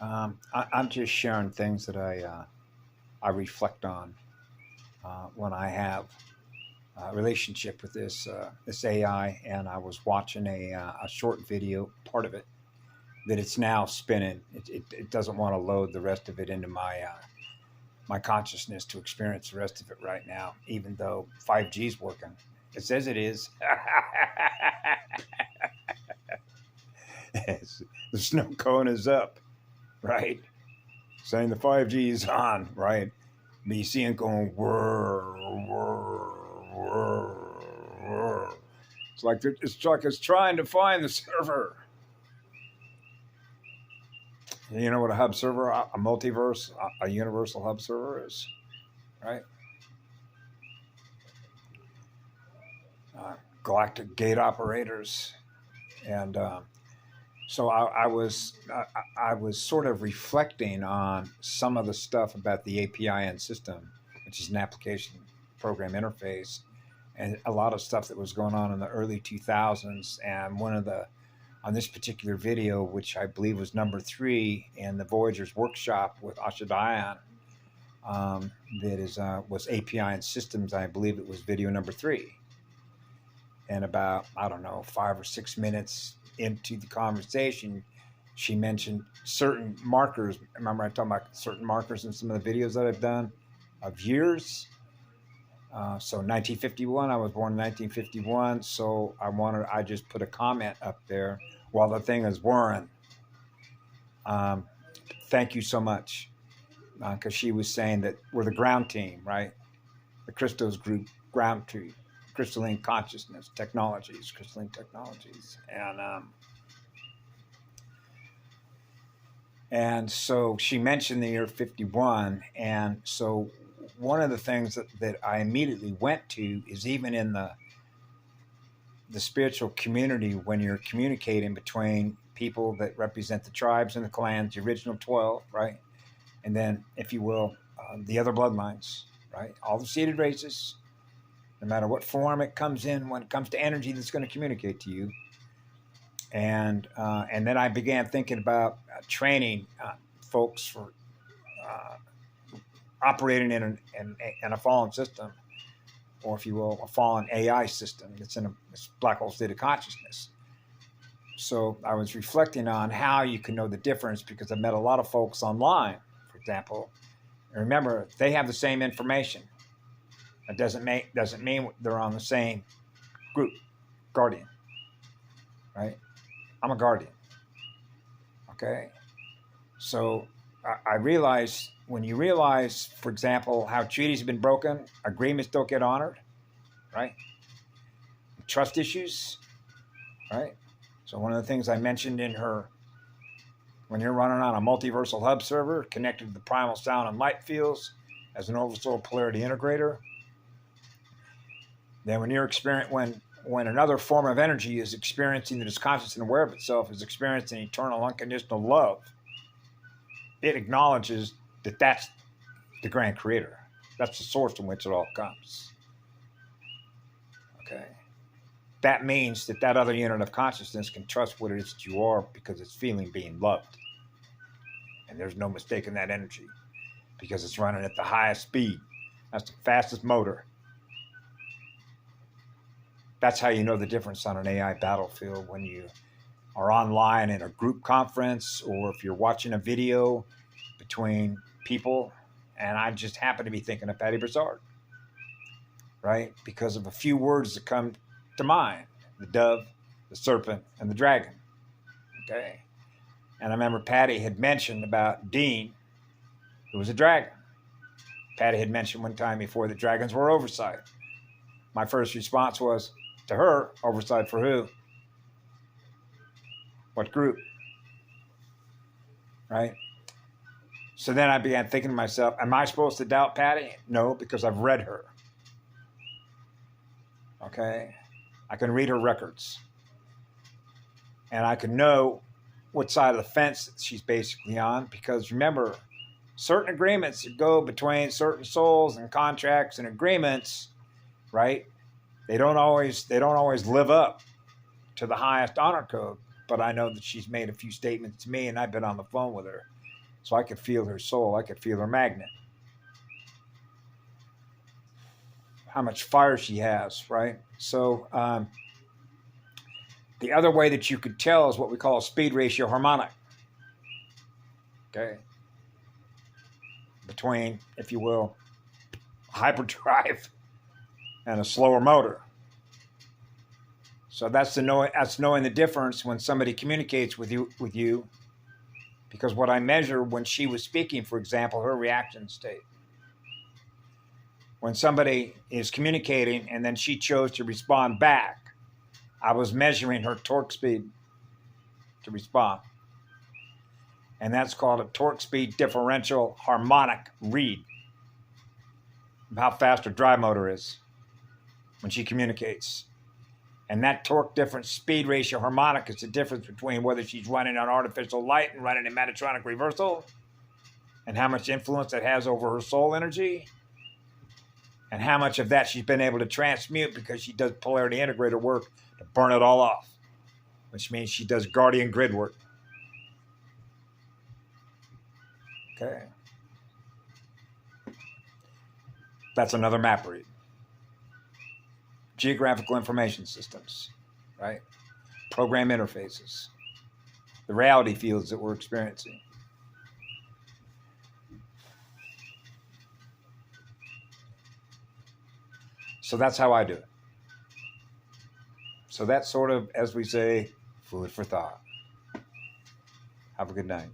I'm just sharing things that I reflect on when I have a relationship with this AI, and I was watching a short video, part of it, that it's now spinning. It doesn't want to load the rest of it into my consciousness to experience the rest of it right now, even though 5G is working. It says it is. The snow cone is up, right? Saying the 5G is on, right? Me seeing going whir, whir, whir, whir. It's like it's trying to find the server. You know what a hub server, a multiverse, a universal hub server is, right? Galactic gate operators, and so I was sort of reflecting on some of the stuff about the APIN system, which is an application program interface, and a lot of stuff that was going on in the early 2000s. And one of the on this particular video, which I believe was number 3 in the Voyager's workshop with Ashadayan, that is was APIN systems. I believe it was video number 3. And about, I don't know, 5 or 6 minutes into the conversation, she mentioned certain markers. Remember, I talked about certain markers in some of the videos that I've done of years. So 1951, I was born in 1951. So I just put a comment up there while the thing is whirring. Thank you so much. Because she was saying that we're the ground team, right? The Christos group ground team. Crystalline consciousness technologies, crystalline technologies, and so she mentioned the year 51, and so one of the things that I immediately went to is even in the spiritual community, when you're communicating between people that represent the tribes and the clans, the original 12, right, and then, if you will, the other bloodlines, right, all the seeded races. No matter what form it comes in, when it comes to energy that's going to communicate to you. And then I began thinking about training folks for operating in a fallen system, or if you will, a fallen AI system that's in a black hole state of consciousness. So I was reflecting on how you can know the difference, because I met a lot of folks online, for example. And remember, they have the same information. It doesn't mean they're on the same group. Guardian, right? I'm a guardian. Okay, so I realize, when you realize, for example, how treaties have been broken, agreements don't get honored, right? Trust issues, right? So one of the things I mentioned in her, when you're running on a multiversal hub server connected to the primal sound and light fields as an oversoul polarity integrator. Then when another form of energy is experiencing, that is conscious and aware of itself, is experiencing eternal unconditional love, it acknowledges that that's the grand creator. That's the source from which it all comes. Okay. That means that other unit of consciousness can trust what it is that you are, because it's feeling being loved. And there's no mistaking that energy, because it's running at the highest speed. That's the fastest motor. That's how you know the difference on an AI battlefield, when you are online in a group conference, or if you're watching a video between people. And I just happen to be thinking of Patty Broussard, right? Because of a few words that come to mind: the dove, the serpent, and the dragon. Okay. And I remember Patty had mentioned about Dean, who was a dragon. Patty had mentioned one time before that dragons were oversight. My first response was, to her, oversight for who? What group? Right? So then I began thinking to myself, am I supposed to doubt Patty? No, because I've read her. Okay? I can read her records. And I can know what side of the fence she's basically on, because remember, certain agreements that go between certain souls, and contracts and agreements, right? They don't always live up to the highest honor code. But I know that she's made a few statements to me, and I've been on the phone with her. So I could feel her soul. I could feel her magnet. How much fire she has, right? So the other way that you could tell is what we call a speed ratio harmonic. Okay. Between, if you will, hyperdrive and a slower motor. So that's knowing the difference when somebody communicates with you, because what I measure when she was speaking, for example, her reaction state. When somebody is communicating and then she chose to respond back, I was measuring her torque speed to respond. And that's called a torque speed differential harmonic read. How fast her drive motor is when she communicates. And that torque difference speed ratio harmonic is the difference between whether she's running on artificial light and running in Metatronic reversal, and how much influence it has over her soul energy, and how much of that she's been able to transmute because she does polarity integrator work to burn it all off, which means she does guardian grid work. Okay. That's another map read. Geographical information systems, right? Program interfaces, the reality fields that we're experiencing. So that's how I do it. So that's sort of, as we say, food for thought. Have a good night.